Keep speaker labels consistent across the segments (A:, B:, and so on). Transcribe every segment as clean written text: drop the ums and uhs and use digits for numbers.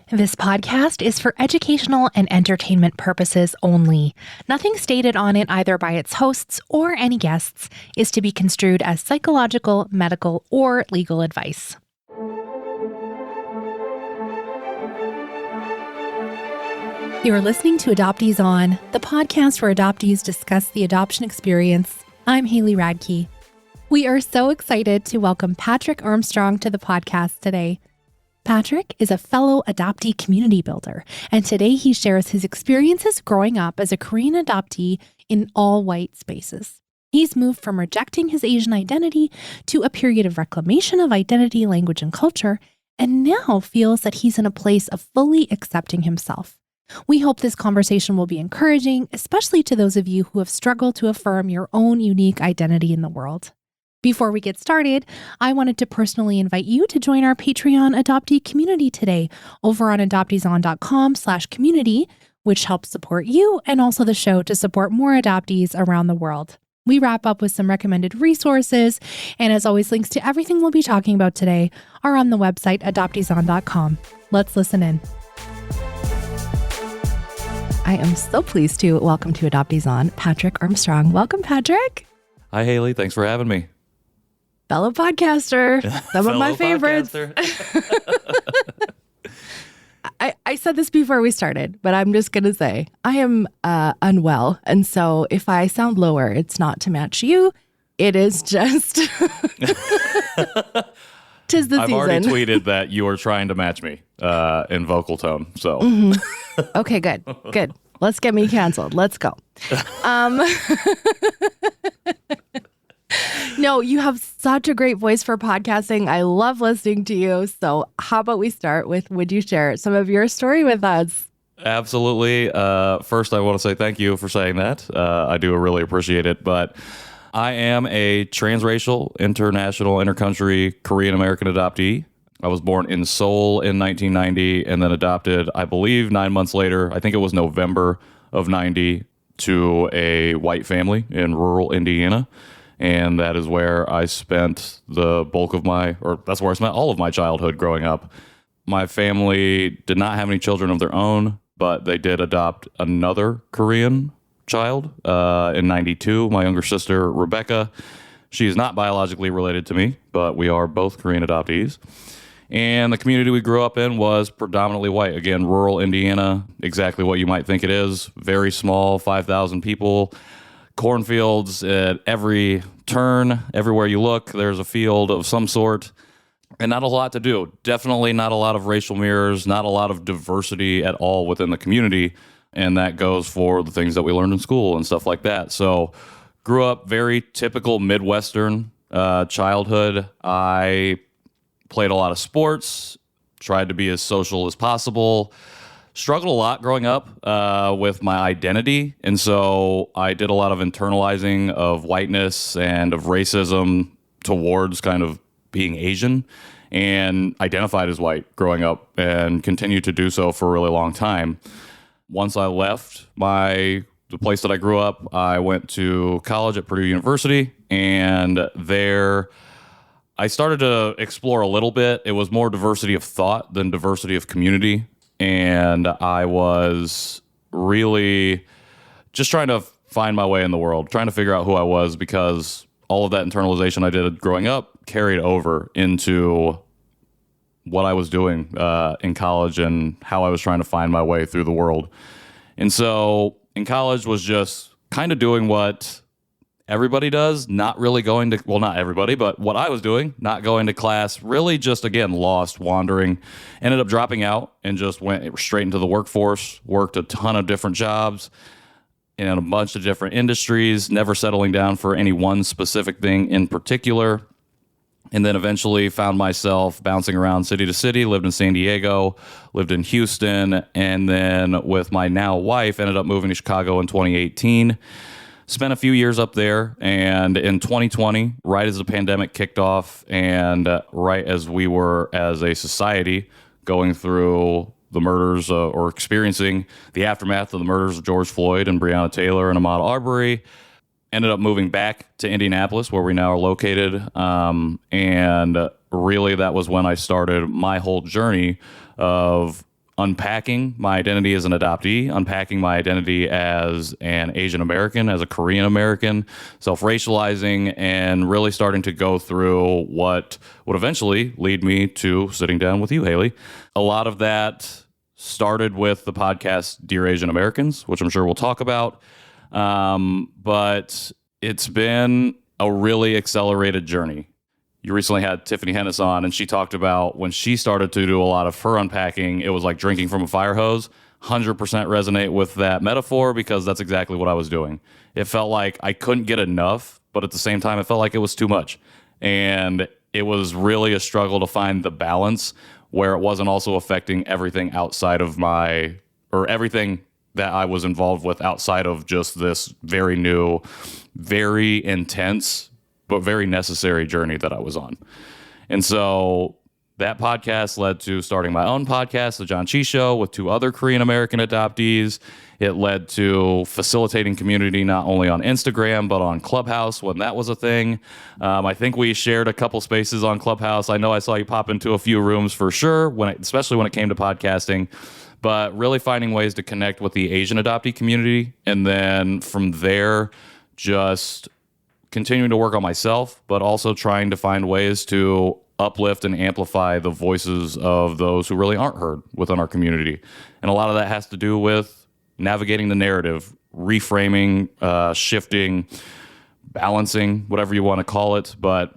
A: This podcast is for educational and entertainment purposes only. Nothing stated on it, either by its hosts or any guests, is to be construed as psychological, medical, or legal advice. You're listening to Adoptees On, the podcast where adoptees discuss the adoption experience. I'm Haley Radke. We are so excited to welcome Patrick Armstrong to the podcast today. Patrick is a fellow adoptee community builder, and today he shares his experiences growing up as a Korean adoptee in all-white spaces. He's moved from rejecting his Asian identity to a period of reclamation of identity, language, and culture, and now feels that he's in a place of fully accepting himself. We hope this conversation will be encouraging, especially to those of you who have struggled to affirm your own unique identity in the world. Before we get started, I wanted to personally invite you to join our Patreon adoptee community today over on adopteeson.com/community, which helps support you and also the show to support more adoptees around the world. We wrap up with some recommended resources, and as always, links to everything we'll be talking about today are on the website adopteeson.com. Let's listen in. I am so pleased to welcome to Adoptees On, Patrick Armstrong. Welcome, Patrick.
B: Hi, Haley. Thanks for having me.
A: Fellow podcaster, some of my favorites. I said this before we started, but I'm just going to say I am unwell. And so if I sound lower, it's not to match you. It is just tis the season.
B: I've already tweeted that you are trying to match me in vocal tone. So,
A: Okay, good. Good. Let's get me canceled. Let's go. No, you have such a great voice for podcasting. I love listening to you. So how about we start with, would you share some of your story with us?
B: absolutely. First, I want to say thank you for saying that. I do really appreciate it. But I am a transracial, international, intercountry Korean-American adoptee. I was born in Seoul in 1990 and then adopted, I believe, 9 months later. I think it was November of 90 to a white family in rural Indiana. And that is where I spent the bulk of that's where I spent all of my childhood growing up. My family did not have any children of their own, but they did adopt another Korean child in 92, my younger sister, Rebecca. She is not biologically related to me, but we are both Korean adoptees. And the community we grew up in was predominantly white. Again, rural Indiana, exactly what you might think it is. Very small, 5,000 people. Cornfields at every turn, everywhere you look, there's a field of some sort, and not a lot to do. Definitely not a lot of racial mirrors, not a lot of diversity at all within the community, and that goes for the things that we learned in school and stuff like that. So, grew up very typical Midwestern childhood. I played a lot of sports, tried to be as social as possible. Struggled a lot growing up with my identity, and so I did a lot of internalizing of whiteness and of racism towards kind of being Asian, and identified as white growing up and continued to do so for a really long time. Once I left the place that I grew up, I went to college at Purdue University, and there I started to explore a little bit. It was more diversity of thought than diversity of community. And I was really just trying to find my way in the world, trying to figure out who I was, because all of that internalization I did growing up carried over into what I was doing in college and how I was trying to find my way through the world. And so in college was just kind of doing what everybody does, not really going to, well, not everybody, but what I was doing, not going to class, really just, again, lost, wandering, ended up dropping out and just went straight into the workforce, worked a ton of different jobs in a bunch of different industries, never settling down for any one specific thing in particular. And then eventually found myself bouncing around city to city, lived in San Diego, lived in Houston, and then with my now wife, ended up moving to Chicago in 2018. Spent a few years up there, and in 2020, right as the pandemic kicked off, and right as we were, as a society, going through the murders or experiencing the aftermath of the murders of George Floyd and Breonna Taylor and Ahmaud Arbery, ended up moving back to Indianapolis, where we now are located, and really that was when I started my whole journey of unpacking my identity as an adoptee, unpacking my identity as an Asian American, as a Korean American, self-racializing, and really starting to go through what would eventually lead me to sitting down with you, Haley. A lot of that started with the podcast Dear Asian Americans, which I'm sure we'll talk about. But it's been a really accelerated journey. You recently had Tiffany Hennis on, and she talked about when she started to do a lot of her unpacking, it was like drinking from a fire hose. 100% resonate with that metaphor because that's exactly what I was doing. It felt like I couldn't get enough, but at the same time, it felt like it was too much. And it was really a struggle to find the balance where it wasn't also affecting everything outside of everything that I was involved with outside of just this very new, very intense, but very necessary journey that I was on. And so that podcast led to starting my own podcast, The John Chi Show, with 2 other Korean American adoptees. It led to facilitating community not only on Instagram, but on Clubhouse when that was a thing. I think we shared a couple spaces on Clubhouse. I know I saw you pop into a few rooms for sure, especially when it came to podcasting, but really finding ways to connect with the Asian adoptee community. And then from there, just continuing to work on myself, but also trying to find ways to uplift and amplify the voices of those who really aren't heard within our community. And a lot of that has to do with navigating the narrative, reframing, shifting, balancing, whatever you want to call it, but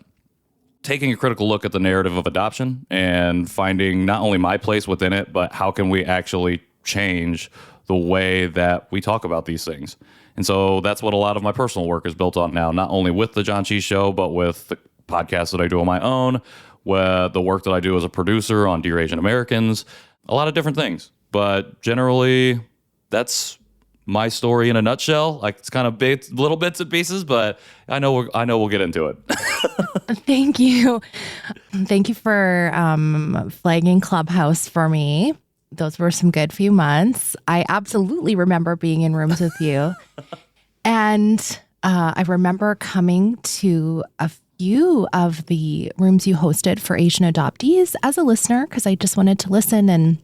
B: taking a critical look at the narrative of adoption and finding not only my place within it, but how can we actually change the way that we talk about these things. And so that's what a lot of my personal work is built on now, not only with the John Chi Show, but with the podcasts that I do on my own, with the work that I do as a producer on Dear Asian Americans, a lot of different things. But generally, that's my story in a nutshell. Like, it's kind of little bits and pieces, but I know we'll get into it.
A: Thank you. Thank you for flagging Clubhouse for me. Those were some good few months. I absolutely remember being in rooms with you. And I remember coming to a few of the rooms you hosted for Asian adoptees as a listener, because I just wanted to listen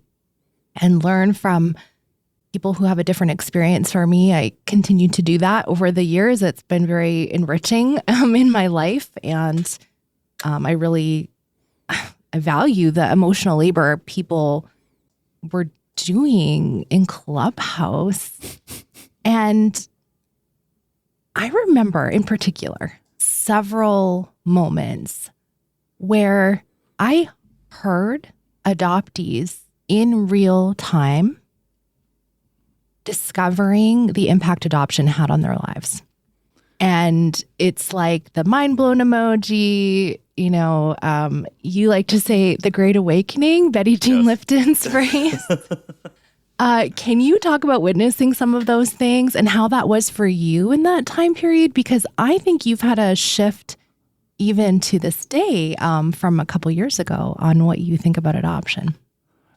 A: and learn from people who have a different experience for me. I continued to do that over the years. It's been very enriching in my life. And I value the emotional labor people were doing in Clubhouse. And I remember in particular several moments where I heard adoptees in real time discovering the impact adoption had on their lives. And it's like the mind blown emoji, you like to say the Great Awakening, Betty Jean Lipton's phrase. Can you talk about witnessing some of those things and how that was for you in that time period? Because I think you've had a shift even to this day from a couple years ago on what you think about adoption.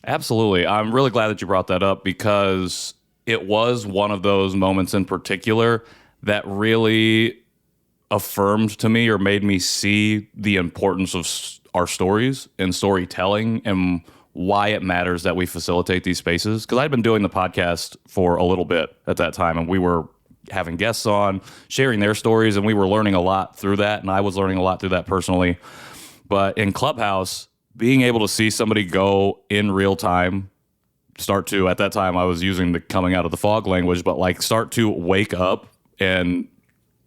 B: Absolutely. I'm really glad that you brought that up because it was one of those moments in particular that really affirmed to me or made me see the importance of our stories and storytelling and why it matters that we facilitate these spaces. Because I'd been doing the podcast for a little bit at that time, and we were having guests on, sharing their stories, and we were learning a lot through that, and I was learning a lot through that personally. But in Clubhouse, being able to see somebody go in real time, at that time I was using the coming out of the fog language, but start to wake up and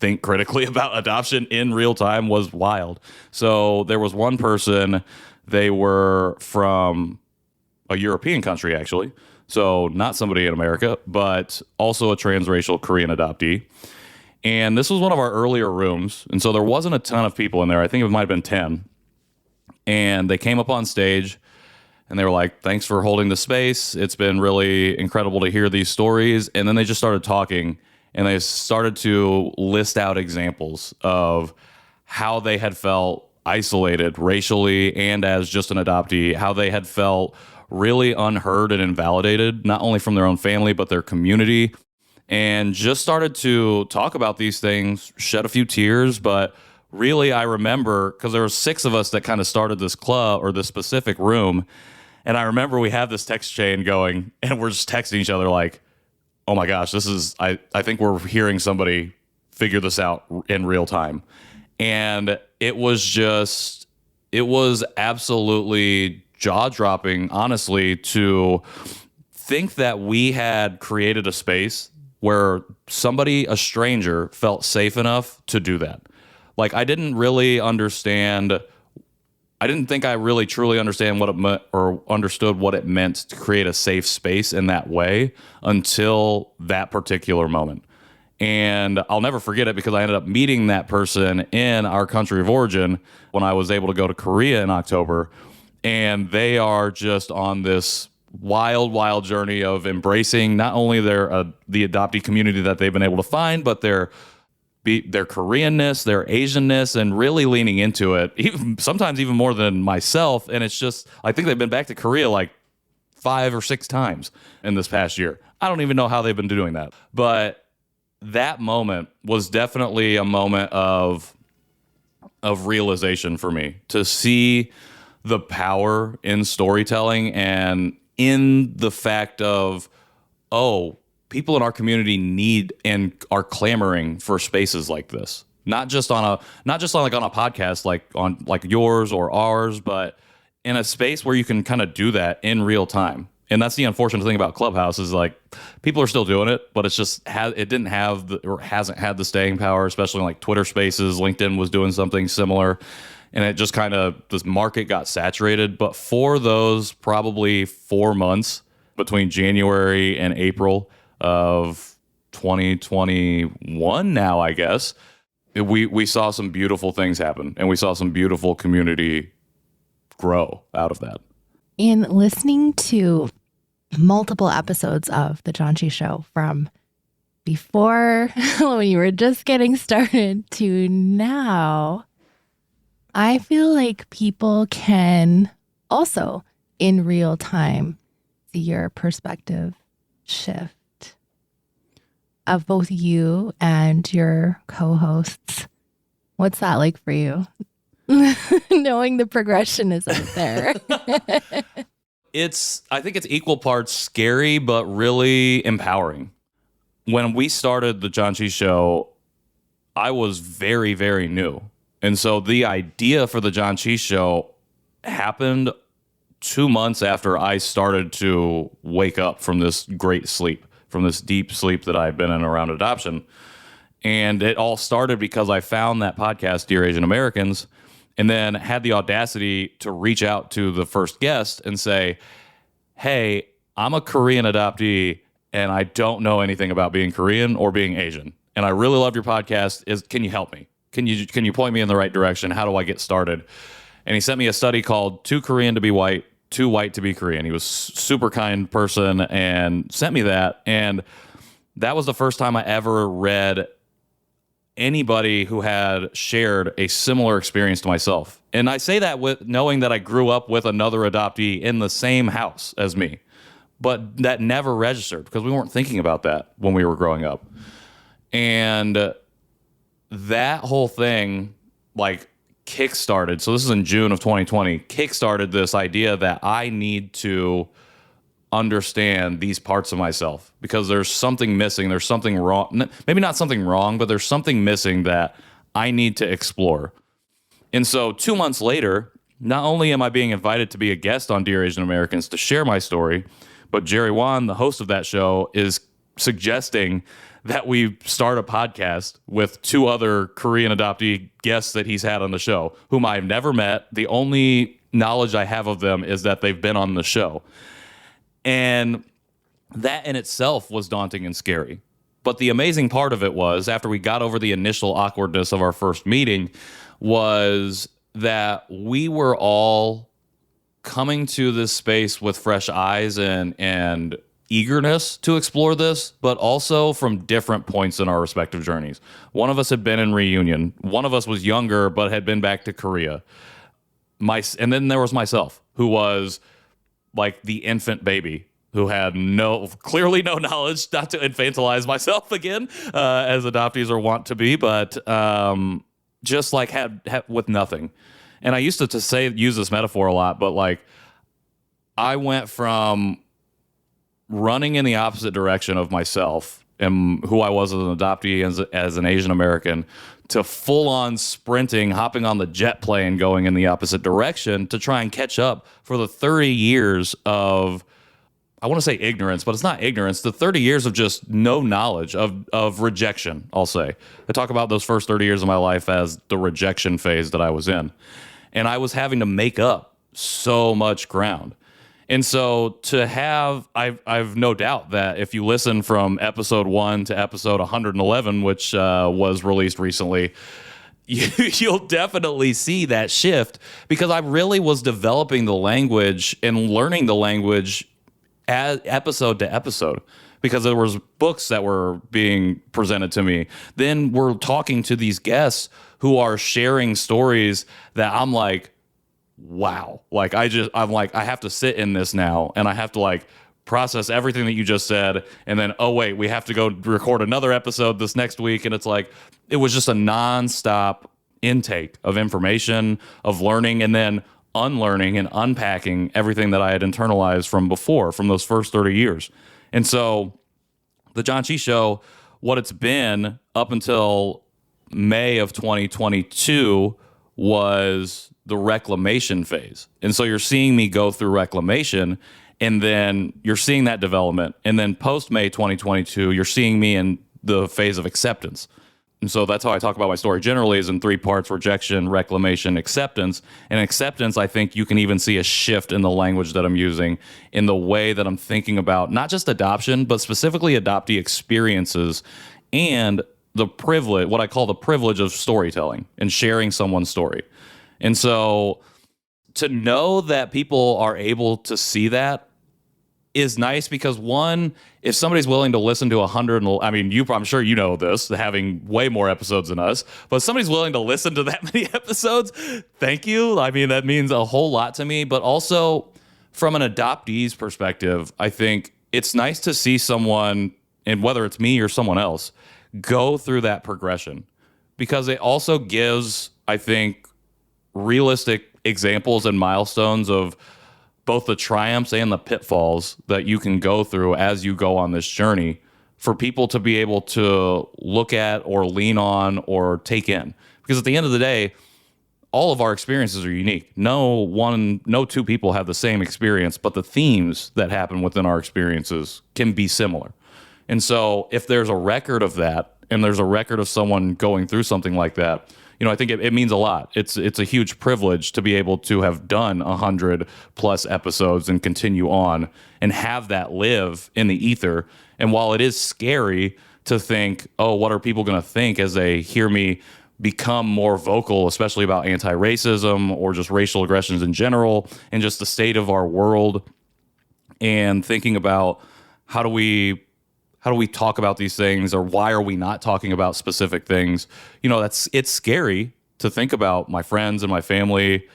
B: think critically about adoption in real time was wild. So there was one person, they were from a European country, actually. So not somebody in America, but also a transracial Korean adoptee. And this was one of our earlier rooms. And so there wasn't a ton of people in there. I think it might have been 10. And they came up on stage and they were like, thanks for holding the space. It's been really incredible to hear these stories. And then they just started talking. And they started to list out examples of how they had felt isolated racially and as just an adoptee, how they had felt really unheard and invalidated, not only from their own family, but their community, and just started to talk about these things, shed a few tears. But really, I remember, because there were 6 of us that kind of started this club or this specific room, And I remember we have this text chain going, and we're just texting each other like, oh my gosh, I think we're hearing somebody figure this out in real time. And it was absolutely jaw-dropping, honestly, to think that we had created a space where somebody, a stranger, felt safe enough to do that. Like, I didn't think I really truly understand what it meant or understood what it meant to create a safe space in that way until that particular moment. And I'll never forget it because I ended up meeting that person in our country of origin when I was able to go to Korea in October. And they are just on this wild, wild journey of embracing not only the adoptee community that they've been able to find, but their Koreanness, their Asianness, and really leaning into it, sometimes even more than myself. And it's just, I think they've been back to Korea like 5 or 6 times in this past year. I don't even know how they've been doing that. But that moment was definitely a moment of realization for me, to see the power in storytelling and in the fact of, oh, people in our community need and are clamoring for spaces like this. Not just on a podcast like yours or ours, but in a space where you can kind of do that in real time. And that's the unfortunate thing about Clubhouse is like people are still doing it, but it's just hasn't had the staying power, especially like Twitter Spaces. LinkedIn was doing something similar, and it just kind of, this market got saturated. But for those probably 4 months between January and April of 2021 now, I guess, we saw some beautiful things happen, and we saw some beautiful community grow out of that.
A: In listening to multiple episodes of The Janchi Show from before when you were just getting started to now, I feel like people can also in real time see your perspective shift of both you and your co-hosts. What's that like for you? Knowing the progression is up there.
B: I think it's equal parts scary, but really empowering. When we started the Janchi Show, I was very, very new. And so the idea for the Janchi Show happened 2 months after I started to wake up from this great sleep, from this deep sleep that I've been in around adoption. And it all started because I found that podcast, Dear Asian Americans, and then had the audacity to reach out to the first guest and say, hey, I'm a Korean adoptee and I don't know anything about being Korean or being Asian. And I really love your podcast. Can you help me? Can you point me in the right direction? How do I get started? And he sent me a study called Too Korean to Be White, Too White to Be Korean. He was a super kind person and sent me that. And that was the first time I ever read anybody who had shared a similar experience to myself. And I say that with knowing that I grew up with another adoptee in the same house as me, but that never registered because we weren't thinking about that when we were growing up. And that whole thing like kickstarted. So this is in June of 2020, kickstarted this idea that I need to understand these parts of myself because there's something missing. There's something wrong. Maybe not something wrong, but there's something missing that I need to explore. And so 2 months later, not only am I being invited to be a guest on Dear Asian Americans to share my story, but Jerry Wan, the host of that show, is suggesting that we start a podcast with 2 other Korean adoptee guests that he's had on the show, whom I've never met. The only knowledge I have of them is that they've been on the show. And that in itself was daunting and scary. But the amazing part of it was, after we got over the initial awkwardness of our first meeting, was that we were all coming to this space with fresh eyes and eagerness to explore this, but also from different points in our respective journeys. One of us had been in reunion. One of us was younger, but had been back to Korea. And then there was myself, who was like the infant baby who had clearly no knowledge, not to infantilize myself again, as adoptees are wont to be, but just like had with nothing. And I used to use this metaphor a lot, but like I went from running in the opposite direction of myself and who I was as an adoptee as an Asian American to full on sprinting, hopping on the jet plane, going in the opposite direction to try and catch up for the 30 years of, I want to say ignorance, but it's not ignorance. The 30 years of just no knowledge of rejection, I'll say. I talk about those first 30 years of my life as the rejection phase that I was in. And I was having to make up so much ground. And so to have, I've no doubt that if you listen from episode 1 to episode 111, which was released recently, you'll definitely see that shift because I really was developing the language and learning the language as episode to episode because there was books that were being presented to me. Then we're talking to these guests who are sharing stories that I'm like, wow. Like I'm like, I have to sit in this now and I have to like process everything that you just said. And then, oh wait, we have to go record another episode this next week. And it's like, it was just a nonstop intake of information, of learning, and then unlearning and unpacking everything that I had internalized from before, from those first 30 years. And so the John Chi Show, what it's been up until May of 2022 was the reclamation phase. And so you're seeing me go through reclamation and then you're seeing that development. And then post May 2022, you're seeing me in the phase of acceptance. And so that's how I talk about my story generally is in 3 parts: rejection, reclamation, acceptance. And acceptance, I think you can even see a shift in the language that I'm using, in the way that I'm thinking about not just adoption, but specifically adoptee experiences and the privilege, what I call the privilege of storytelling and sharing someone's story. And so to know that people are able to see that is nice because, one, if somebody's willing to listen to 100, I mean, I'm sure you know this, having way more episodes than us, but if somebody's willing to listen to that many episodes, thank you. I mean, that means a whole lot to me. But also from an adoptee's perspective, I think it's nice to see someone, and whether it's me or someone else, go through that progression because it also gives, I think, realistic examples and milestones of both the triumphs and the pitfalls that you can go through as you go on this journey for people to be able to look at or lean on or take in. Because at the end of the day, all of our experiences are unique. No 2 people have the same experience, but the themes that happen within our experiences can be similar. And so if there's a record of that and there's a record of someone going through something like that, I think it means a lot. It's a huge privilege to be able to have done 100 plus episodes and continue on and have that live in the ether. And while it is scary to think, oh, what are people going to think as they hear me become more vocal, especially about anti-racism or just racial aggressions in general and just the state of our world, and thinking about how do we talk about these things, or why are we not talking about specific things? It's scary to think about my friends and my family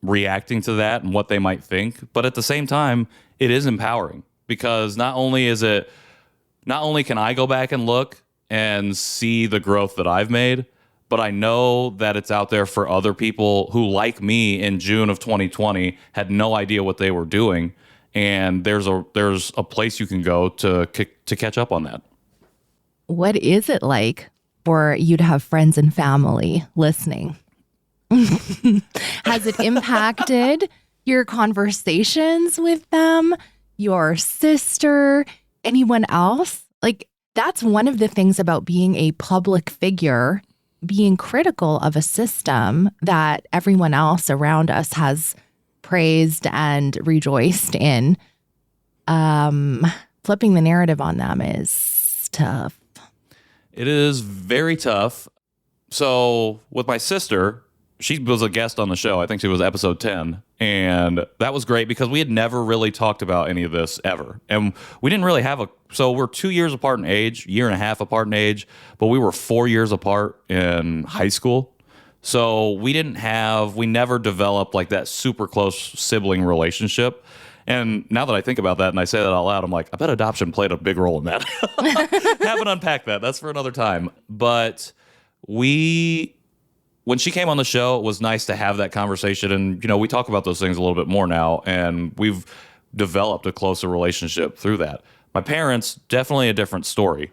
B: reacting to that and what they might think. But at the same time, it is empowering because not only can I go back and look and see the growth that I've made, but I know that it's out there for other people who, like me in June of 2020, had no idea what they were doing. And there's a place you can go to catch up on that.
A: What is it like for you to have friends and family listening? Has it impacted your conversations with them, your sister, anyone else? Like, that's one of the things about being a public figure, being critical of a system that everyone else around us has praised and rejoiced in. Flipping the narrative on them is tough.
B: It is very tough. So with my sister, she was a guest on the show. I think she was episode 10. And that was great because we had never really talked about any of this ever. And we didn't really so we're 2 years apart in age, year and a half apart in age, but we were 4 years apart in high school. So we never developed like that super close sibling relationship. And now that I think about that and I say that out loud, I'm like, I bet adoption played a big role in that. Haven't unpacked that. That's for another time. But we when she came on the show, it was nice to have that conversation. And, we talk about those things a little bit more now, and we've developed a closer relationship through that. My parents, definitely a different story.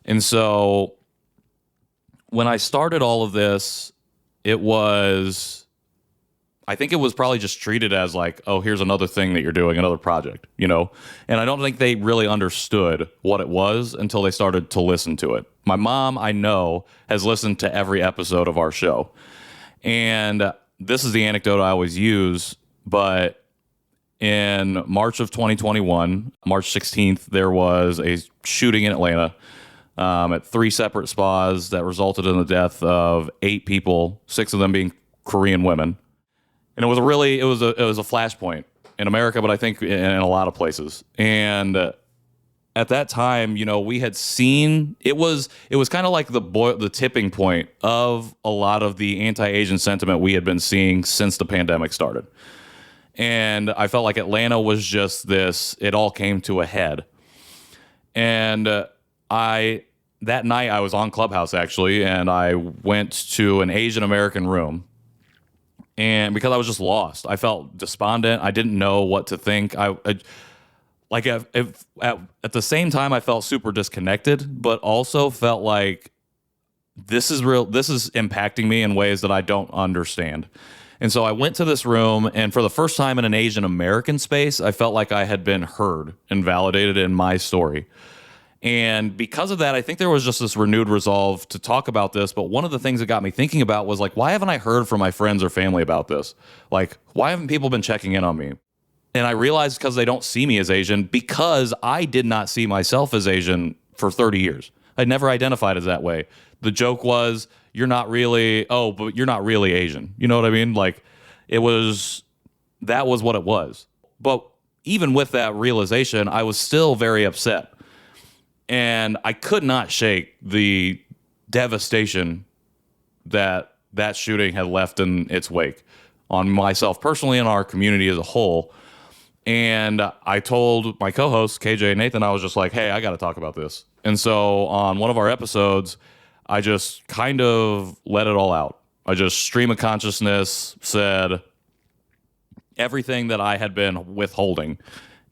B: And so when I started all of this, I think it was probably just treated as like, oh, here's another thing that you're doing, another project, And I don't think they really understood what it was until they started to listen to it. My mom, I know, has listened to every episode of our show. And this is the anecdote I always use, but in March of 2021, March 16th, there was a shooting in Atlanta at 3 separate spas that resulted in the death of 8 people, 6 of them being Korean women. And it was a flashpoint in America, but I think in a lot of places. And at that time, we had seen it was kind of like the tipping point of a lot of the anti-Asian sentiment we had been seeing since the pandemic started. And I felt like Atlanta was just this, it all came to a head. And that night I was on Clubhouse actually, and I went to an Asian American room. And because I was just lost, I felt despondent. I didn't know what to think. At the same time, I felt super disconnected, but also felt like this is real. This is impacting me in ways that I don't understand. And so I went to this room, and for the first time in an Asian American space, I felt like I had been heard and validated in my story. And because of that, I think there was just this renewed resolve to talk about this. But one of the things that got me thinking about was like, why haven't I heard from my friends or family about this? Like, why haven't people been checking in on me? And I realized because they don't see me as Asian, because I did not see myself as Asian for 30 years. I never identified as that way. The joke was, but you're not really Asian. You know what I mean? Like, that was what it was. But even with that realization, I was still very upset. And I could not shake the devastation that shooting had left in its wake on myself personally and our community as a whole. And I told my co-host, KJ and Nathan, I was just like, hey, I got to talk about this. And so on one of our episodes, I just kind of let it all out. I just stream of consciousness said everything that I had been withholding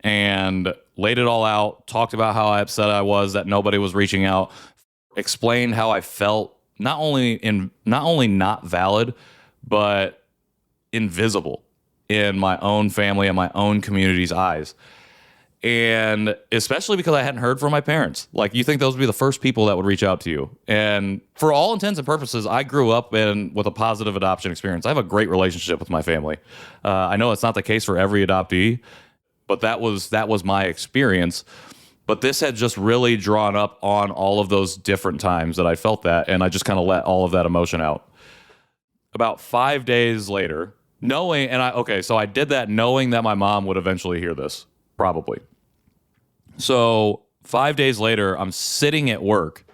B: and laid it all out, talked about how upset I was that nobody was reaching out, explained how I felt not only not valid, but invisible in my own family and my own community's eyes. And especially because I hadn't heard from my parents. Like, you think those would be the first people that would reach out to you. And for all intents and purposes, I grew up with a positive adoption experience. I have a great relationship with my family. I know it's not the case for every adoptee, but that was my experience. But this had just really drawn up on all of those different times that I felt that, and I just kind of let all of that emotion out. About 5 days later, so I did that knowing that my mom would eventually hear this, probably. So 5 days later, I'm sitting at work,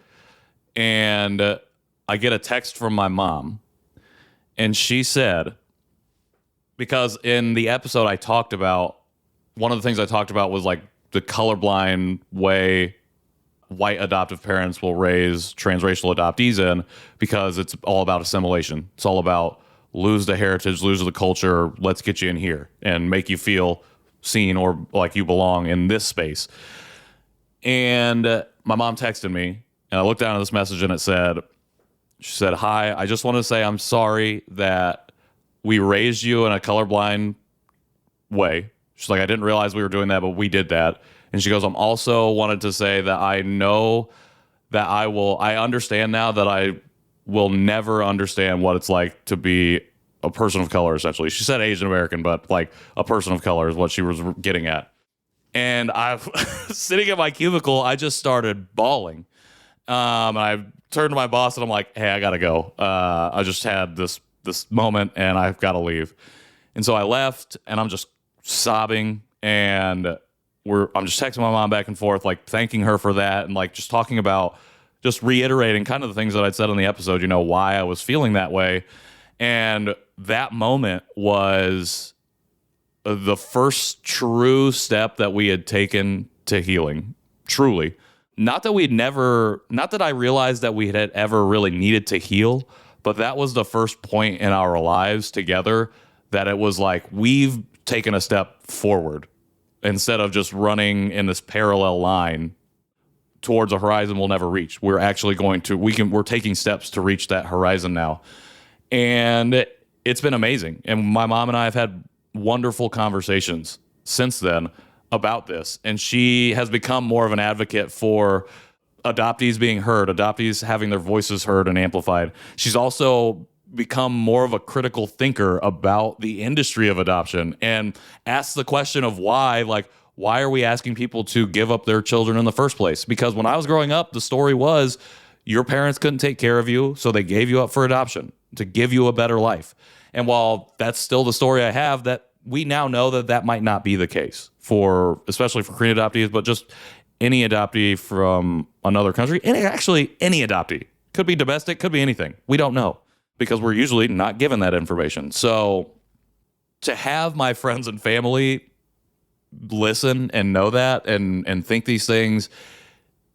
B: and I get a text from my mom, and she said, because in the episode one of the things I talked about was like the colorblind way white adoptive parents will raise transracial adoptees in, because it's all about assimilation. It's all about lose the heritage, lose the culture, let's get you in here and make you feel seen or like you belong in this space. And my mom texted me, and I looked down at this message, and she said, hi, I just want to say I'm sorry that we raised you in a colorblind way. She's like, I didn't realize we were doing that, but we did that. And she goes, I'm also wanted to say that I know that I understand now that I will never understand what it's like to be a person of color, essentially. She said Asian American, but like a person of color is what she was getting at. And I, sitting at my cubicle, I just started bawling. I turned to my boss and I'm like, hey, I gotta go. I just had this moment and I've got to leave. And so I left, and I'm just sobbing, and I'm just texting my mom back and forth, like thanking her for that, and like just talking about, just reiterating kind of the things that I'd said on the episode, why I was feeling that way. And that moment was the first true step that we had taken to healing, truly. Not that I realized that we had ever really needed to heal, But that was the first point in our lives together that it was like we've taken a step forward instead of just running in this parallel line towards a horizon we'll never reach. We're actually we're taking steps to reach that horizon now. And it's been amazing. And my mom and I have had wonderful conversations since then about this. And she has become more of an advocate for adoptees being heard, adoptees having their voices heard and amplified. She's also become more of a critical thinker about the industry of adoption and asks the question of why are we asking people to give up their children in the first place? Because when I was growing up, the story was your parents couldn't take care of you, so they gave you up for adoption to give you a better life. And while that's still the story I have, that we now know that might not be the case especially for Korean adoptees, but just any adoptee from another country, and actually any adoptee. Could be domestic, could be anything. We don't know because we're usually not given that information. So to have my friends and family listen and know that and think these things,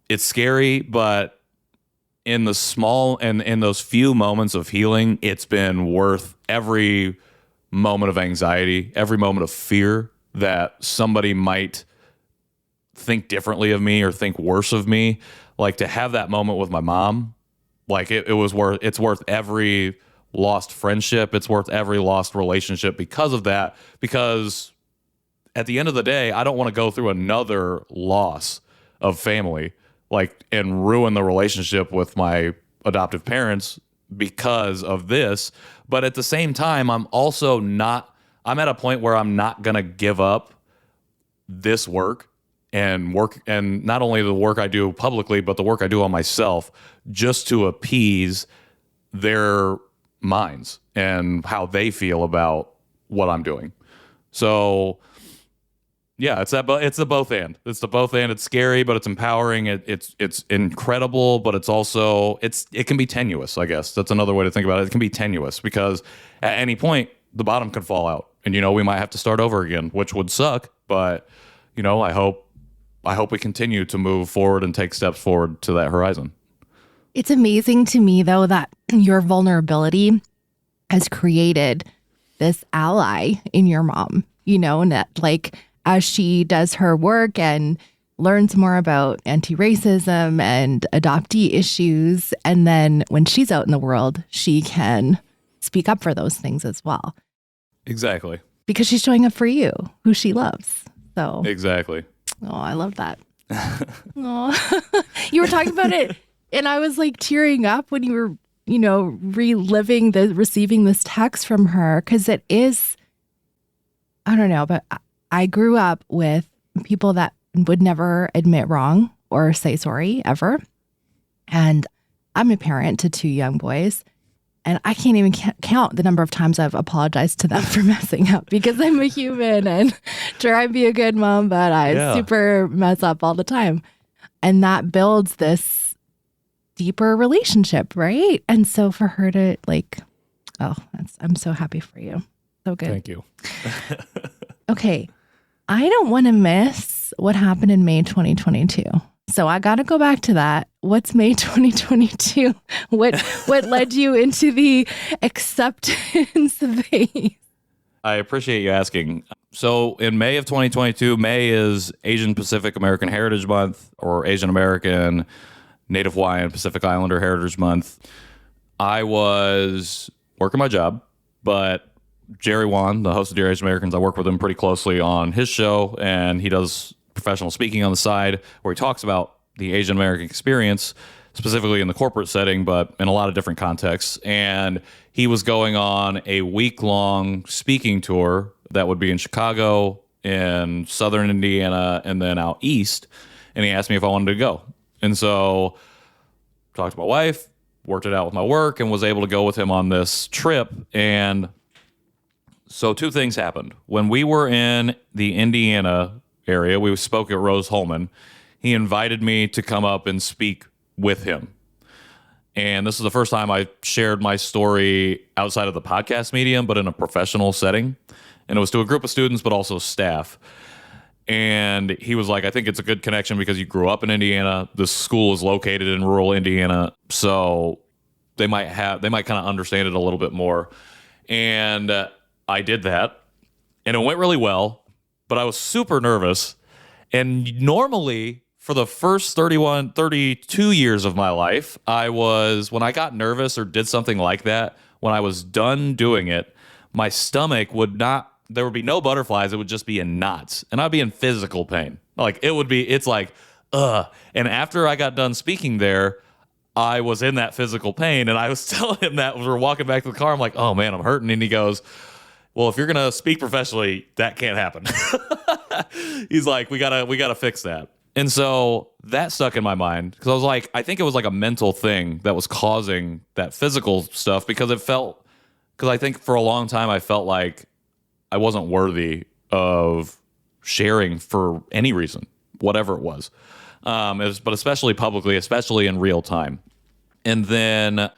B: it's scary, but in the small and in those few moments of healing, it's been worth every moment of anxiety, every moment of fear that somebody might think differently of me or think worse of me. Like to have that moment with my mom, like it's worth every lost friendship. It's worth every lost relationship because of that. Because at the end of the day, I don't want to go through another loss of family, and ruin the relationship with my adoptive parents because of this. But at the same time, I'm at a point where I'm not going to give up this work and not only the work I do publicly, but the work I do on myself just to appease their minds and how they feel about what I'm doing. So yeah, it's the both and. It's the both and. It's scary, but it's empowering. It's incredible, but it's also it can be tenuous, I guess. That's another way to think about it. It can be tenuous because at any point the bottom could fall out. And we might have to start over again, which would suck, but I hope we continue to move forward and take steps forward to that horizon.
A: It's amazing to me though that your vulnerability has created this ally in your mom, and that as she does her work and learns more about anti-racism and adoptee issues, and then when she's out in the world, she can speak up for those things as well.
B: Exactly.
A: Because she's showing up for you, who she loves. So
B: exactly.
A: Oh, I love that. Oh, you were talking about it, and I was tearing up when you were, reliving receiving this text from her, because it is, I don't know, but I grew up with people that would never admit wrong or say sorry ever. And I'm a parent to 2 young boys, and I can't even count the number of times I've apologized to them for messing up, because I'm a human and try and be a good mom, but I super mess up all the time. And that builds this deeper relationship, right? And so for her to I'm so happy for you. So good.
B: Thank you.
A: Okay. I don't want to miss what happened in May 2022. So I got to go back to that. What's May 2022? What led you into the acceptance phase?
B: I appreciate you asking. So in May of 2022, May is Asian Pacific American Heritage Month, or Asian American, Native Hawaiian, Pacific Islander Heritage Month. I was working my job, but Jerry Wan, the host of Dear Asian Americans, I work with him pretty closely on his show, and he does professional speaking on the side where he talks about the Asian American experience, specifically in the corporate setting, but in a lot of different contexts. And he was going on a week-long speaking tour that would be in Chicago, in southern Indiana, and then out east. And he asked me if I wanted to go. And so talked to my wife, worked it out with my work, and was able to go with him on this trip. And so 2 things happened. When we were in the Indiana area, we spoke at Rose Holman. He invited me to come up and speak with him. And this is the first time I shared my story outside of the podcast medium, but in a professional setting. And it was to a group of students, but also staff. And he was like, I think it's a good connection because you grew up in Indiana. The school is located in rural Indiana. So they might kind of understand it a little bit more. And I did that, and it went really well, but I was super nervous. And normally for the first 32 years of my life, when I got nervous or did something like that, when I was done doing it, my stomach there would be no butterflies. It would just be in knots, and I'd be in physical pain. Like it's like, ugh. And after I got done speaking there, I was in that physical pain, and I was telling him that we were walking back to the car. I'm like, oh man, I'm hurting. And he goes, well, if you're going to speak professionally, that can't happen. He's like, we gotta fix that. And so that stuck in my mind because I think it was like a mental thing that was causing that physical stuff because I think for a long time I felt like I wasn't worthy of sharing for any reason, whatever it was. But especially publicly, especially in real time. And then,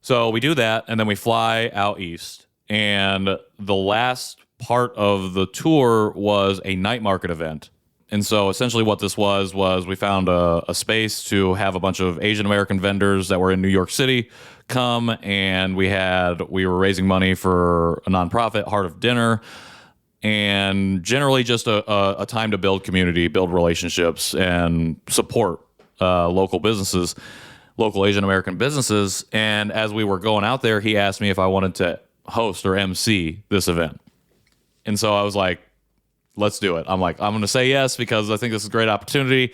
B: so we do that, and then we fly out east. And the last part of the tour was a night market event. And so essentially what this was we found a space to have a bunch of Asian American vendors that were in New York City come, and we were raising money for a nonprofit, Heart of Dinner, and generally just a time to build community, build relationships, and support local businesses, local Asian American businesses. And as we were going out there, he asked me if I wanted to host or MC this event. And so I was like, let's do it. I'm going to say yes because I think this is a great opportunity.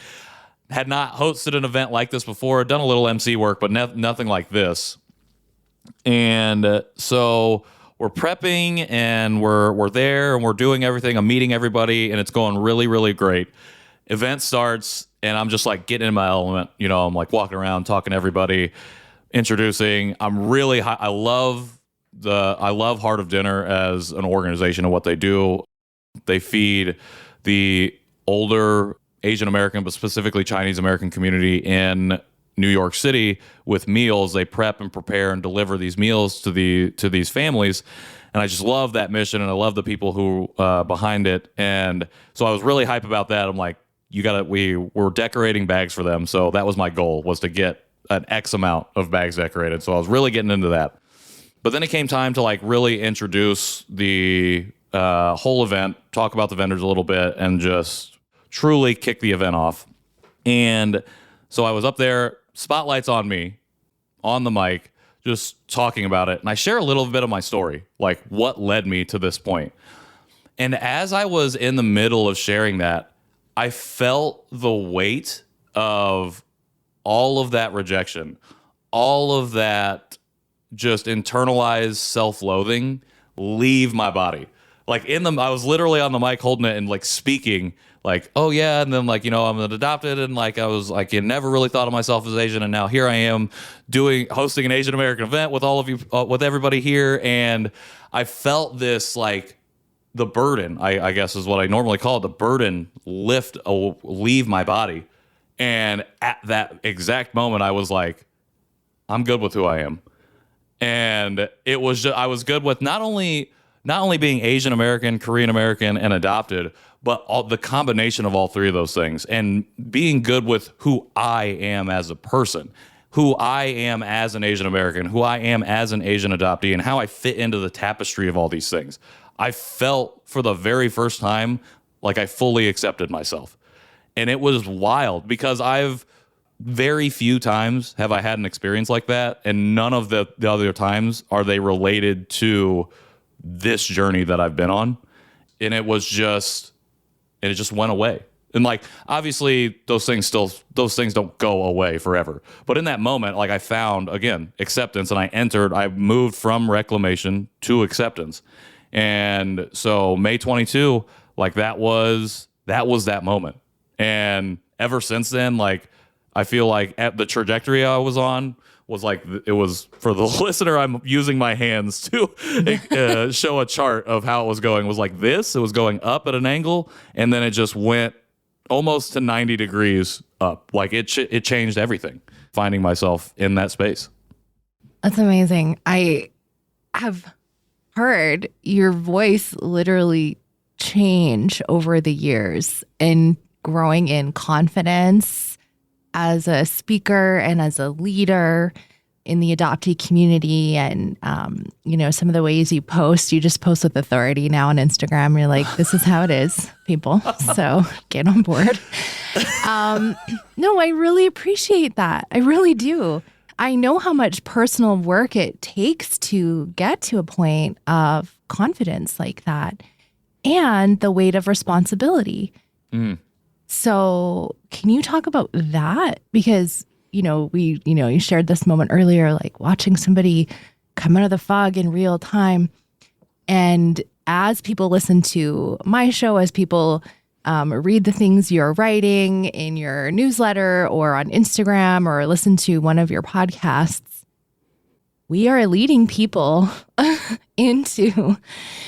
B: Had not hosted an event like this before, done a little MC work, but nothing like this. And so we're prepping, and we're there, and we're doing everything. I'm meeting everybody, and it's going really, really great. Event starts, and I'm just like getting in my element. I'm like walking around, talking to everybody, introducing. I'm really high. I love Heart of Dinner as an organization and what they do. They feed the older Asian American, but specifically Chinese American community in New York City with meals. They prep and prepare and deliver these meals to these families. And I just love that mission, and I love the people who behind it. And so I was really hype about that. I'm like, we're decorating bags for them. So that was my goal, was to get an X amount of bags decorated. So I was really getting into that. But then it came time to like really introduce the whole event, talk about the vendors a little bit, and just truly kick the event off. And so I was up there, spotlight's on me, on the mic, just talking about it. And I share a little bit of my story, like what led me to this point. And as I was in the middle of sharing that, I felt the weight of all of that rejection, all of that just internalized self-loathing leave my body. Like I was literally on the mic holding it and like speaking like, oh yeah. And then like, I'm an adopted, and like, I was like, I never really thought of myself as Asian. And now here I am hosting an Asian American event with all of you, with everybody here. And I felt this, like the burden, I guess is what I normally call it. The burden leave my body. And at that exact moment, I was like, I'm good with who I am. And it was I was good with not only being Asian American, Korean American, and adopted, but the combination of all three of those things, and being good with who I am as a person, who I am as an Asian American, who I am as an Asian adoptee, and how I fit into the tapestry of all these things. I felt for the very first time like I fully accepted myself. And it was wild because very few times have I had an experience like that, and none of the other times are they related to this journey that I've been on. And it just went away. And like, obviously those things don't go away forever. But in that moment, like, I found, again, acceptance, and I moved from reclamation to acceptance. And so May 22, like that was that moment. And ever since then, like, I feel like at the trajectory I was on was like, it was, for the listener, I'm using my hands to show a chart of how it was going. It was like this, it was going up at an angle, and then it just went almost to 90 degrees up. Like it changed everything, finding myself in that space.
A: That's amazing. I have heard your voice literally change over the years and growing in confidence as a speaker and as a leader. in the adoptee community and, some of the ways you post. You just post with authority now on Instagram. You're like, this is how it is, people. So get on board. No, I really appreciate that. I really do. I know how much personal work it takes to get to a point of confidence like that and the weight of responsibility. So can you talk about that? Because, you shared this moment earlier, like watching somebody come out of the fog in real time. And as people listen to my show, as people read the things you're writing in your newsletter or on Instagram or listen to one of your podcasts, we are leading people into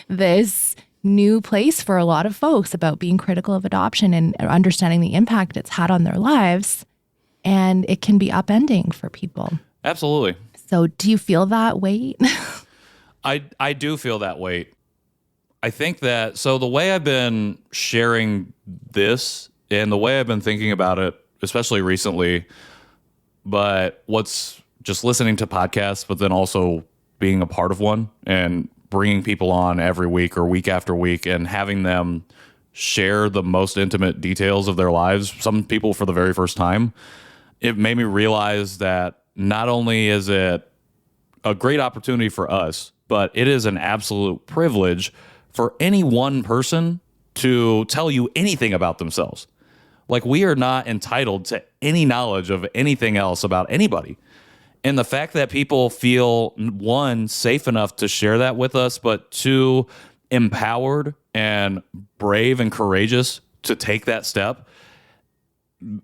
A: this new place for a lot of folks about being critical of adoption and understanding the impact it's had on their lives. And it can be upending for people.
B: Absolutely.
A: So do you feel that weight?
B: I do feel that weight. I think that, so the way I've been sharing this and the way I've been thinking about it, especially recently, but what's just listening to podcasts, but then also being a part of one and bringing people on every week or week after week and having them share the most intimate details of their lives, some people for the very first time, it made me realize that not only is it a great opportunity for us, but it is an absolute privilege for any one person to tell you anything about themselves. Like, we are not entitled to any knowledge of anything else about anybody. And the fact that people feel, one, safe enough to share that with us, but two, empowered and brave and courageous to take that step,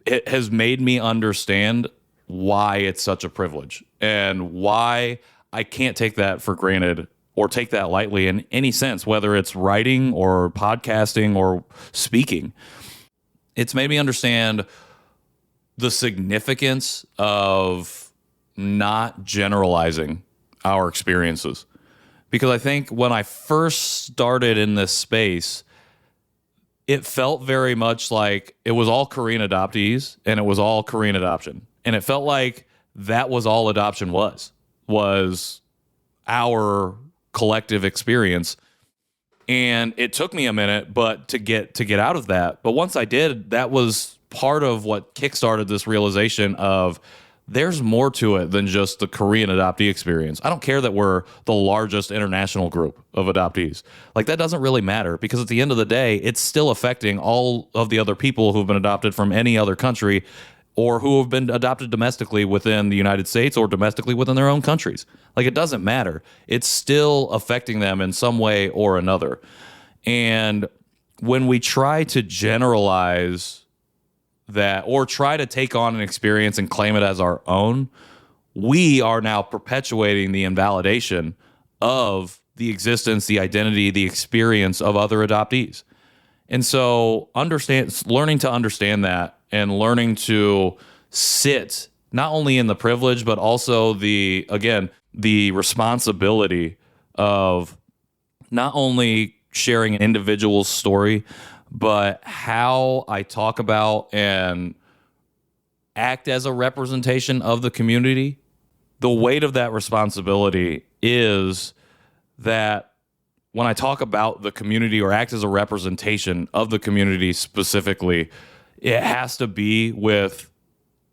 B: it has made me understand why it's such a privilege and why I can't take that for granted or take that lightly in any sense, whether it's writing or podcasting or speaking. It's made me understand the significance of not generalizing our experiences. Because I think when I first started in this space, it felt very much like it was all Korean adoptees and it was all Korean adoption. And it felt like that was all adoption was our collective experience. And it took me a minute, but to get out of that. But once I did, that was part of what kickstarted this realization of there's more to it than just the Korean adoptee experience. I don't care that we're the largest international group of adoptees. Like, that doesn't really matter, because at the end of the day, it's still affecting all of the other people who've been adopted from any other country or who have been adopted domestically within the United States or domestically within their own countries. Like, it doesn't matter. It's still affecting them in some way or another. And when we try to generalize that or try to take on an experience and claim it as our own, we are now perpetuating the invalidation of the existence, the identity, the experience of other adoptees. And so learning to understand that and learning to sit not only in the privilege, but also the responsibility of not only sharing an individual's story, but how I talk about and act as a representation of the community. The weight of that responsibility is that when I talk about the community or act as a representation of the community specifically, it has to be with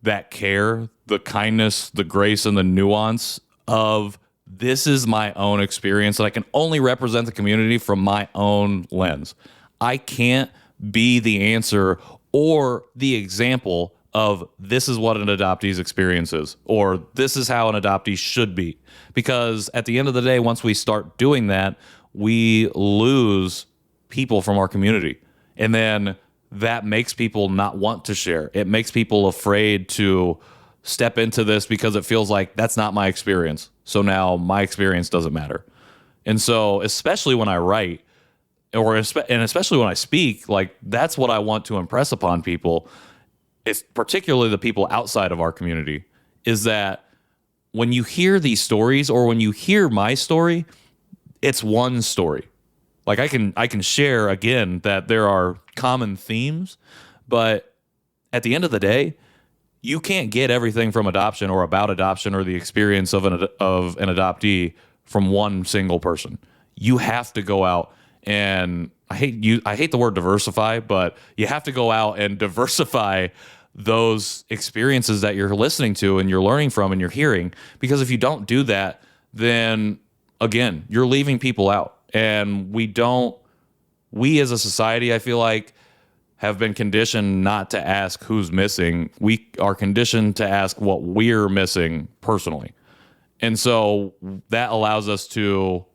B: that care, the kindness, the grace, and the nuance of this is my own experience, and I can only represent the community from my own lens. I can't be the answer or the example of this is what an adoptee's experience is, or this is how an adoptee should be. Because at the end of the day, once we start doing that, we lose people from our community. And then that makes people not want to share. It makes people afraid to step into this because it feels like that's not my experience. So now my experience doesn't matter. And so, especially when I write, and especially when I speak, like, that's what I want to impress upon people. It's particularly the people outside of our community, is that when you hear these stories or when you hear my story, it's one story. Like, I can share again that there are common themes, but at the end of the day, you can't get everything from adoption or about adoption or the experience of an adoptee from one single person. You have to go out and I hate the word diversify, but you have to go out and diversify those experiences that you're listening to and you're learning from and you're hearing, because if you don't do that, then again, you're leaving people out. And we as a society, I feel like, have been conditioned not to ask who's missing. We are conditioned to ask what we're missing personally. And so that allows us to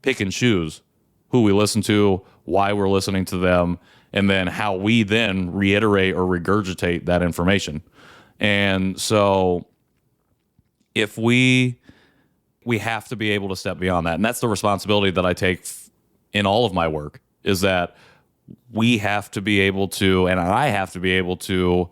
B: pick and choose who we listen to, why we're listening to them, and then how we then reiterate or regurgitate that information. And so if we have to be able to step beyond that. And that's the responsibility that I take in all of my work, is that we have to be able to, and I have to be able to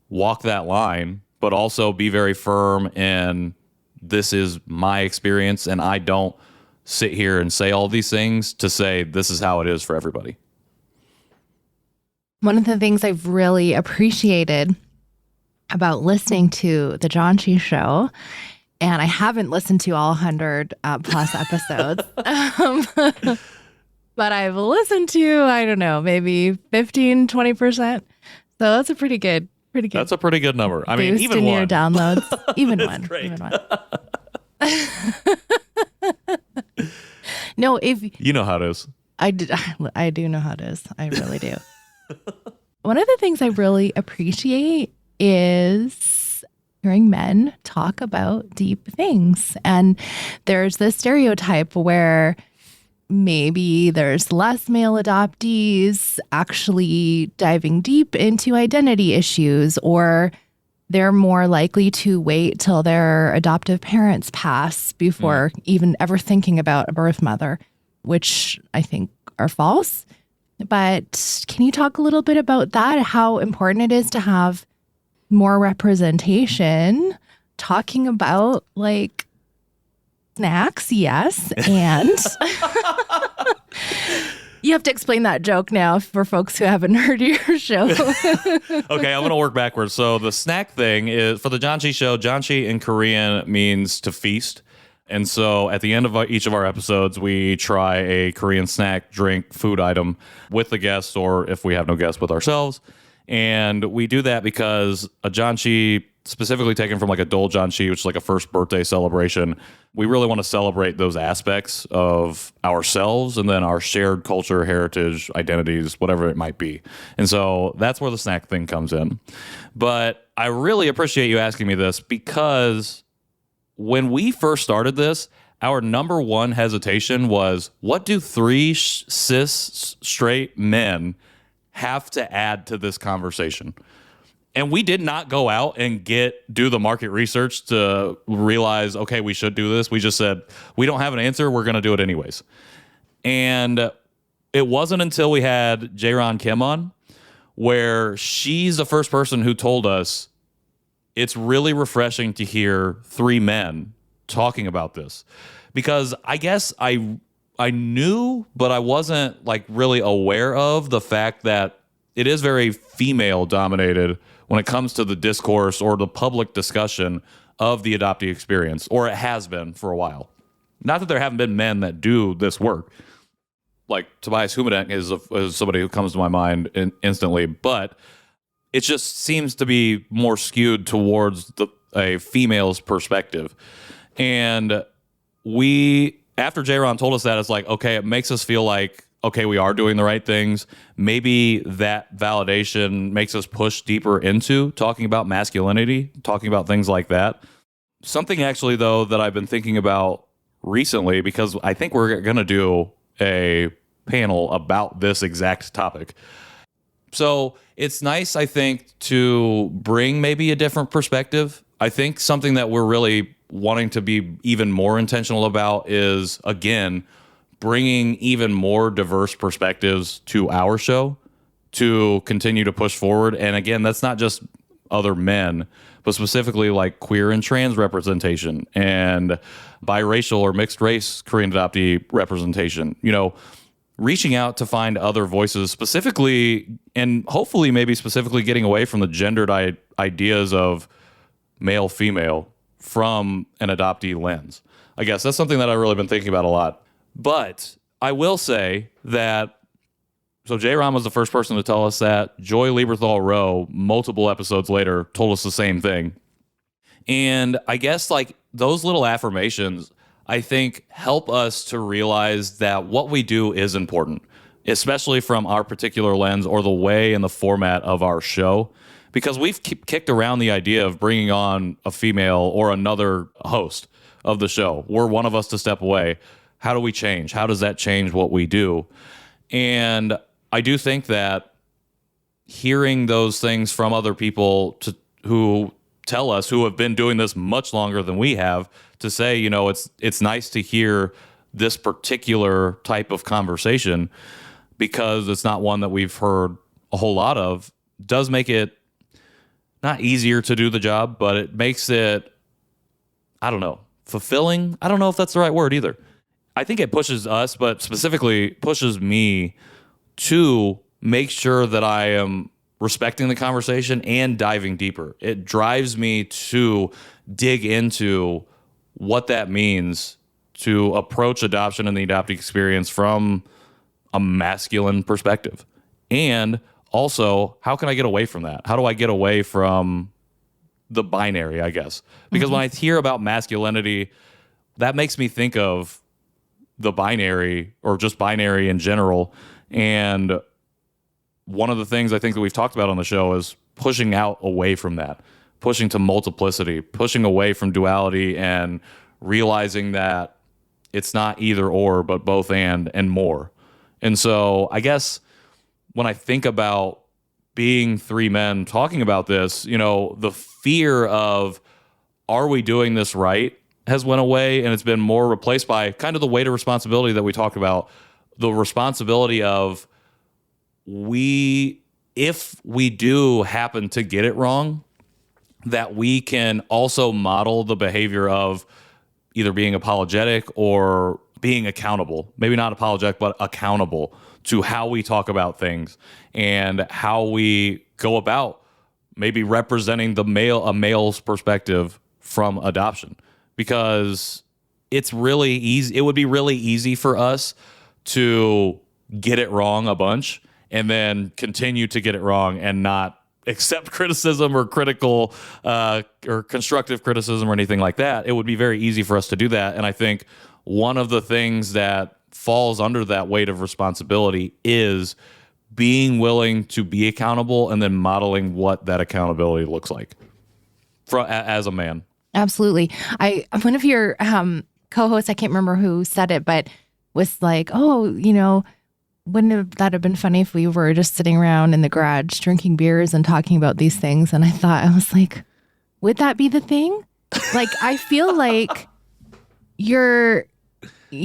B: walk that line, but also be very firm in this is my experience, and I don't sit here and say all these things to say this is how it is for everybody.
A: One of the things I've really appreciated about listening to the Janchi show, and I haven't listened to all 100 plus episodes, but I've listened to, I don't know, maybe 15, 20%. So that's a pretty good.
B: That's a pretty good number. I mean, even
A: in
B: one.
A: Your downloads, even one.
B: Great.
A: Even one. No, if
B: you know how it is.
A: I do know how it is. I really do. One of the things I really appreciate is hearing men talk about deep things. And there's this stereotype where maybe there's less male adoptees actually diving deep into identity issues, or they're more likely to wait till their adoptive parents pass before even ever thinking about a birth mother, which I think are false. But can you talk a little bit about that, how important it is to have more representation, talking about like snacks, yes, and you have to explain that joke now for folks who haven't heard your show.
B: Okay, I'm going to work backwards. So the snack thing is, for the Janchi show, Janchi in Korean means to feast. And so at the end of each of our episodes, we try a Korean snack, drink, food item with the guests, or if we have no guests, with ourselves. And we do that because a Janchi, specifically taken from like a Dol Janchi, which is like a first birthday celebration, we really want to celebrate those aspects of ourselves and then our shared culture, heritage, identities, whatever it might be. And so that's where the snack thing comes in. But I really appreciate you asking me this, because when we first started this, our number one hesitation was, what do three cis straight men have to add to this conversation? And we did not go out and do the market research to realize, okay, we should do this. We just said, we don't have an answer, we're going to do it anyways. And it wasn't until we had Jaeron Kim on, where she's the first person who told us, it's really refreshing to hear three men talking about this, because I guess I knew, but I wasn't like really aware of the fact that it is very female dominated when it comes to the discourse or the public discussion of the adoptee experience, or it has been for a while. Not that there haven't been men that do this work. Like Tobias Humadek is somebody who comes to my mind instantly, but it just seems to be more skewed towards a female's perspective. And after Jaeron told us that, it's like, okay, it makes us feel like, okay, we are doing the right things. Maybe that validation makes us push deeper into talking about masculinity, talking about things like that. Something actually, though, that I've been thinking about recently, because I think we're going to do a panel about this exact topic. So it's nice, I think, to bring maybe a different perspective. I think something that we're really wanting to be even more intentional about is, again, bringing even more diverse perspectives to our show to continue to push forward. And again, that's not just other men, but specifically like queer and trans representation and biracial or mixed race Korean adoptee representation. You know, reaching out to find other voices, specifically, and hopefully maybe specifically getting away from the gendered ideas of male, female from an adoptee lens. I guess that's something that I've really been thinking about a lot. But I will say that, so J. Ron was the first person to tell us that. Joy Lieberthal Rowe, multiple episodes later, told us the same thing. And I guess like those little affirmations, I think, help us to realize that what we do is important, especially from our particular lens or the way and the format of our show. Because we've kicked around the idea of bringing on a female or another host of the show. Were one of us to step away, how do we change? How does that change what we do? And I do think that hearing those things from other people who tell us, who have been doing this much longer than we have, to say, you know, it's nice to hear this particular type of conversation because it's not one that we've heard a whole lot of, does make it not easier to do the job, but it makes it, I don't know, fulfilling. I don't know if that's the right word either. I think it pushes us, but specifically pushes me to make sure that I am respecting the conversation and diving deeper. It drives me to dig into what that means to approach adoption and the adoptee experience from a masculine perspective. And also, how can I get away from that? How do I get away from the binary, I guess? Because when I hear about masculinity, that makes me think of the binary or just binary in general. And one of the things I think that we've talked about on the show is pushing out away from that, pushing to multiplicity, pushing away from duality and realizing that it's not either or, but both and more. And so I guess when I think about being three men talking about this, you know, the fear of, are we doing this right, has went away, and it's been more replaced by kind of the weight of responsibility that we talked about, the responsibility of if we do happen to get it wrong, that we can also model the behavior of either being apologetic or being accountable. Maybe not apologetic, but accountable to how we talk about things and how we go about maybe representing a male's perspective from adoption. Because it's really easy. It would be really easy for us to get it wrong a bunch and then continue to get it wrong and not accept criticism or critical or constructive criticism or anything like that. It would be very easy for us to do that. And I think one of the things that falls under that weight of responsibility is being willing to be accountable and then modeling what that accountability looks like as a man.
A: Absolutely. One of your co-hosts, I can't remember who said it, but was like, oh, you know, wouldn't that have been funny if we were just sitting around in the garage drinking beers and talking about these things? And I was like, would that be the thing? Like, I feel like you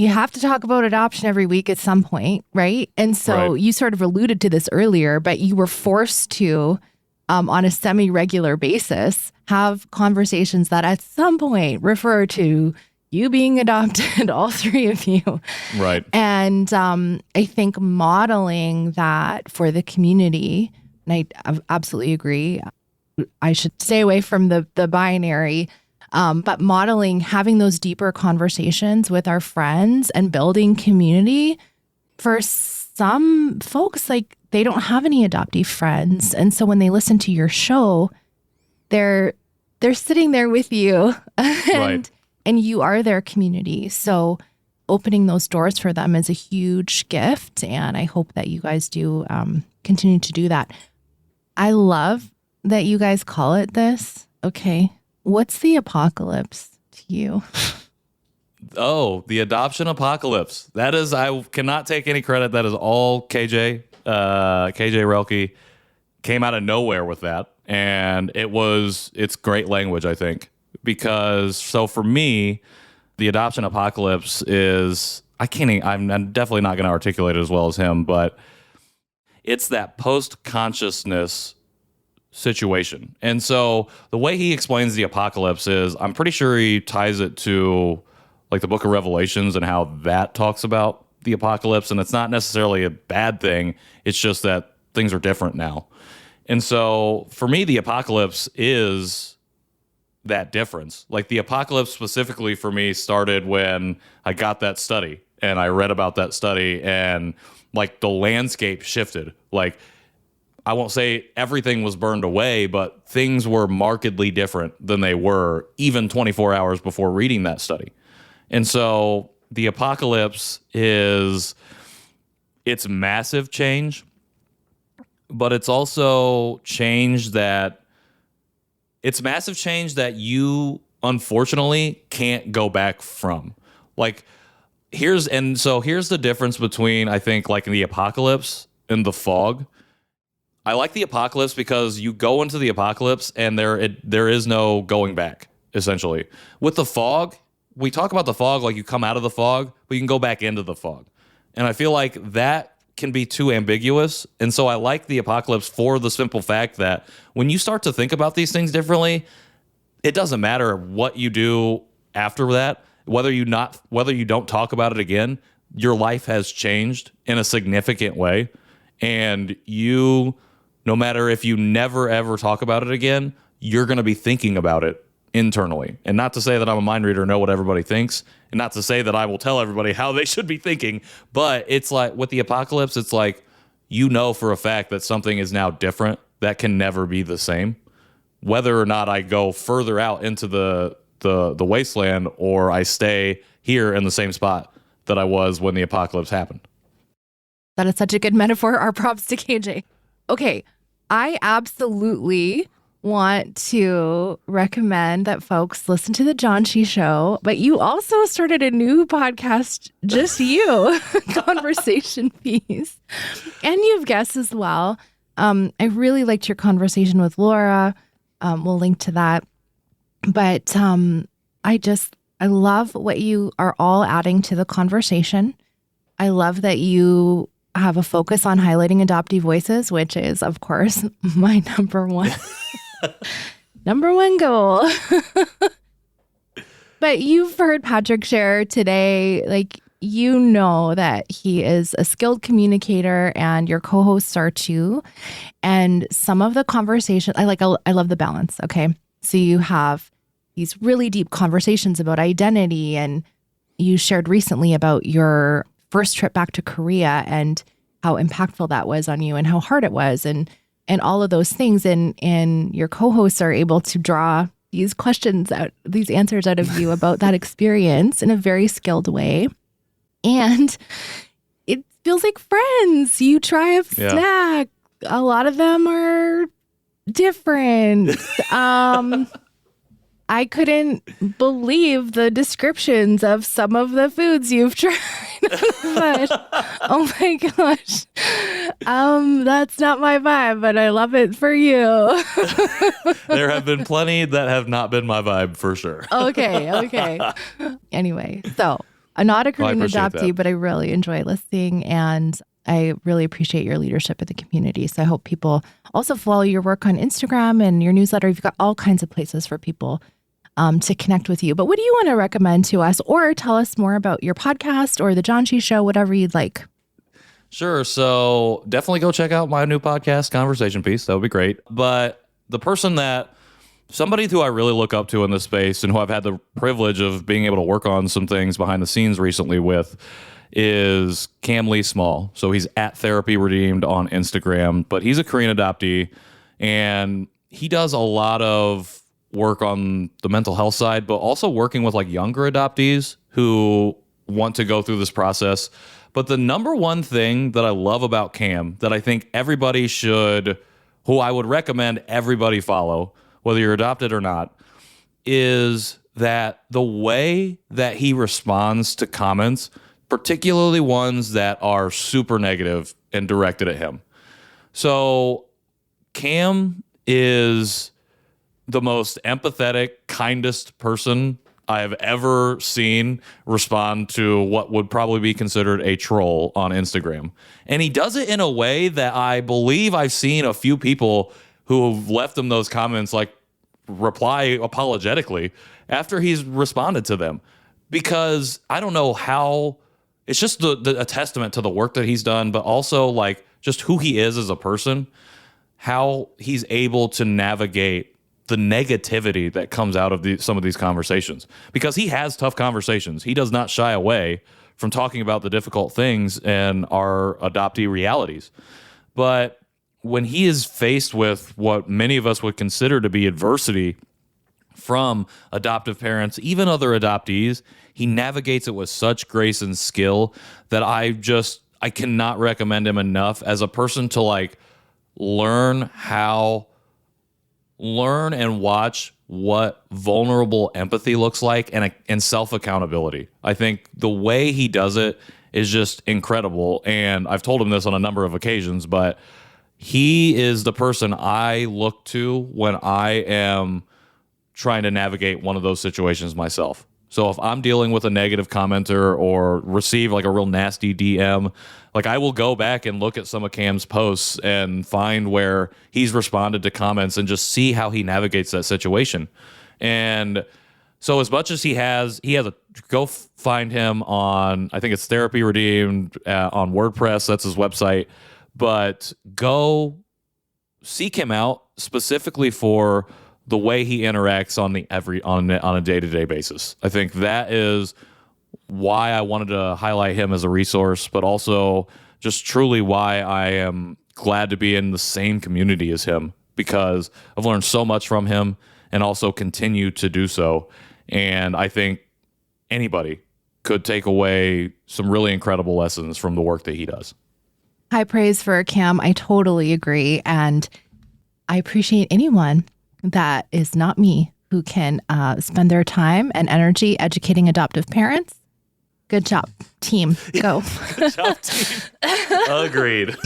A: have to talk about adoption every week at some point, right? And so You sort of alluded to this earlier, but you were forced to, on a semi-regular basis, have conversations that at some point refer to you being adopted, all three of you.
B: Right.
A: And I think modeling that for the community, and I absolutely agree, I should stay away from the binary, but modeling, having those deeper conversations with our friends and building community. For some folks, like, they don't have any adoptee friends. And so when they listen to your show, they're sitting there with you and you are their community. So opening those doors for them is a huge gift. And I hope that you guys do continue to do that. I love that you guys call it this. Okay. What's the apocalypse to you?
B: Oh, the adoption apocalypse. That is, I cannot take any credit. That is all KJ. KJ Relke came out of nowhere with that. And it's great language, I think. Because, so for me, the adoption apocalypse is, I'm definitely not going to articulate it as well as him, but it's that post-consciousness situation. And so the way he explains the apocalypse is, I'm pretty sure he ties it to like the book of Revelations and how that talks about the apocalypse. And it's not necessarily a bad thing. It's just that things are different now. And so for me, the apocalypse is that difference. Like the apocalypse specifically for me started when I got that study and I read about that study, and like the landscape shifted. Like I won't say everything was burned away, but things were markedly different than they were even 24 hours before reading that study. And so the apocalypse it's massive change, but it's also it's massive change that you unfortunately can't go back from. Like here's the difference between, I think, like the apocalypse and the fog. I like the apocalypse because you go into the apocalypse and there is no going back, essentially. With the fog, we talk about the fog like you come out of the fog, but you can go back into the fog. And I feel like that can be too ambiguous. And so I like the apocalypse for the simple fact that when you start to think about these things differently, it doesn't matter what you do after that, whether you don't talk about it again, your life has changed in a significant way. And no matter if you never ever talk about it again, you're going to be thinking about it internally. And not to say that I'm a mind reader and know what everybody thinks, and not to say that I will tell everybody how they should be thinking, but it's like with the apocalypse, it's like, for a fact that something is now different that can never be the same. Whether or not I go further out into the wasteland or I stay here in the same spot that I was when the apocalypse happened.
A: That is such a good metaphor. Our props to KJ. Okay, I absolutely want to recommend that folks listen to the John Chi Show, but you also started a new podcast, just you, Conversation Piece. And you have guests as well. I really liked your conversation with Laura. We'll link to that. But I love what you are all adding to the conversation. I love that you have a focus on highlighting adoptee voices, which is, of course, my number one goal. But you've heard Patrick share today, like, that he is a skilled communicator, and your co-hosts are too. And some of the conversation, I love the balance. Okay. So you have these really deep conversations about identity, and you shared recently about your first trip back to Korea and how impactful that was on you and how hard it was, and all of those things. And your co-hosts are able to draw these answers out of you about that experience in a very skilled way. And it feels like friends. You try a snack. A lot of them are different. I couldn't believe the descriptions of some of the foods you've tried. But, oh my gosh. That's not my vibe, but I love it for you.
B: There have been plenty that have not been my vibe for sure.
A: Okay. Anyway, so I'm not a Korean adoptee, but I really enjoy listening, and I really appreciate your leadership in the community. So I hope people also follow your work on Instagram and your newsletter. You've got all kinds of places for people to connect with you. But what do you want to recommend to us, or tell us more about your podcast or the John Chi Show, whatever you'd like?
B: Sure. So definitely go check out my new podcast, Conversation Piece. That would be great. But somebody who I really look up to in this space and who I've had the privilege of being able to work on some things behind the scenes recently with is Cam Lee Small. So he's at Therapy Redeemed on Instagram, but he's a Korean adoptee, and he does a lot of work on the mental health side, but also working with like younger adoptees who want to go through this process. But the number one thing that I love about Cam that I think who I would recommend everybody follow, whether you're adopted or not, is that the way that he responds to comments, particularly ones that are super negative and directed at him. So Cam is the most empathetic, kindest person I have ever seen respond to what would probably be considered a troll on Instagram. And he does it in a way that I believe I've seen a few people who have left him those comments like reply apologetically after he's responded to them. Because I don't know how, it's just a testament to the work that he's done, but also like just who he is as a person. how he's able to navigate the negativity that comes out of some of these conversations, because he has tough conversations. He does not shy away from talking about the difficult things in our adoptee realities. But when he is faced with what many of us would consider to be adversity from adoptive parents, even other adoptees, he navigates it with such grace and skill that I cannot recommend him enough as a person to like learn and watch what vulnerable empathy looks like and self-accountability. I think the way he does it is just incredible. And I've told him this on a number of occasions, but he is the person I look to when I am trying to navigate one of those situations myself. So if I'm dealing with a negative commenter or receive like a real nasty DM, like I will go back and look at some of Cam's posts and find where he's responded to comments and just see how he navigates that situation. And so as much as he has go find him on, I think it's Therapy Redeemed on WordPress. That's his website. But go seek him out specifically for the way he interacts on a day-to-day basis. I think that is why I wanted to highlight him as a resource, but also just truly why I am glad to be in the same community as him, because I've learned so much from him and also continue to do so. And I think anybody could take away some really incredible lessons from the work that he does.
A: High praise for Cam. I totally agree. And I appreciate anyone that is not me who can spend their time and energy educating adoptive parents. Good job, team. Go.
B: Good job, team. Agreed.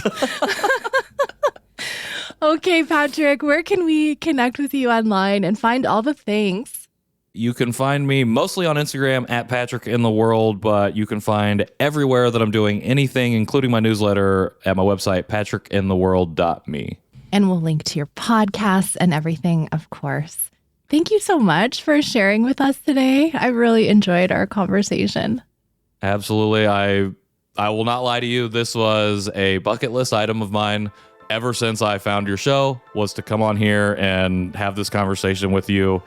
A: Okay, Patrick, where can we connect with you online and find all the things?
B: You can find me mostly on Instagram at Patrick in the World, but you can find everywhere that I'm doing anything, including my newsletter, at my website, patrickintheworld.me.
A: And we'll link to your podcasts and everything, of course. Thank you so much for sharing with us today. I really enjoyed our conversation.
B: Absolutely. I will not lie to you. This was a bucket list item of mine ever since I found your show, was to come on here and have this conversation with you.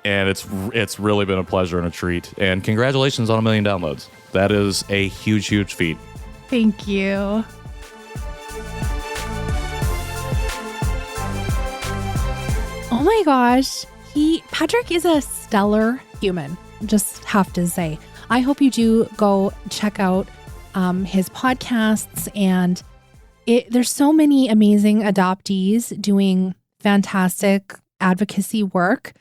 B: And it's really been a pleasure and a treat. And congratulations on 1 million downloads. That is a huge, huge feat.
A: Thank you. Oh my gosh. Patrick is a stellar human. Just have to say. I hope you do go check out his podcasts, and there's so many amazing adoptees doing fantastic advocacy work.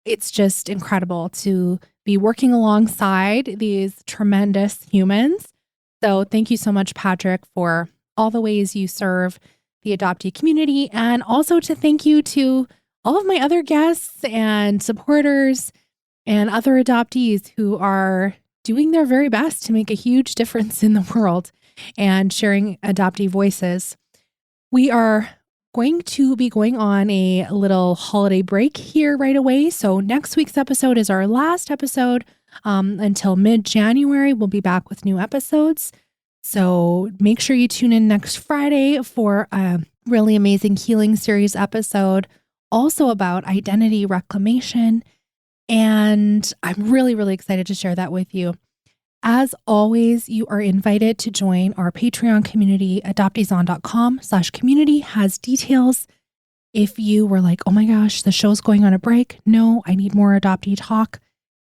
A: It's just incredible to be working alongside these tremendous humans. So thank you so much, Patrick, for all the ways you serve the adoptee community, and also to thank you to all of my other guests and supporters and other adoptees who are doing their very best to make a huge difference in the world and sharing adoptee voices. We are going to be going on a little holiday break here right away. So next week's episode is our last episode until mid-January. We'll be back with new episodes. So make sure you tune in next Friday for a really amazing healing series episode, also about identity reclamation. And I'm really, really excited to share that with you. As always, you are invited to join our Patreon community. adopteeson.com/community has details. If you were like, oh my gosh, the show's going on a break. No, I need more adoptee talk.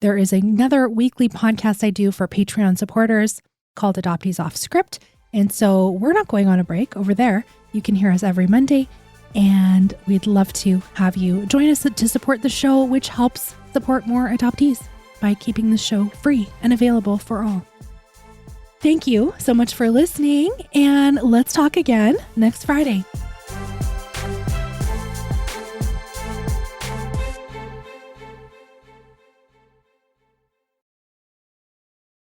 A: There is another weekly podcast I do for Patreon supporters called Adoptees Off Script. And so we're not going on a break over there. You can hear us every Monday. And we'd love to have you join us to support the show, which helps support more adoptees by keeping the show free and available for all. Thank you so much for listening, and let's talk again next Friday.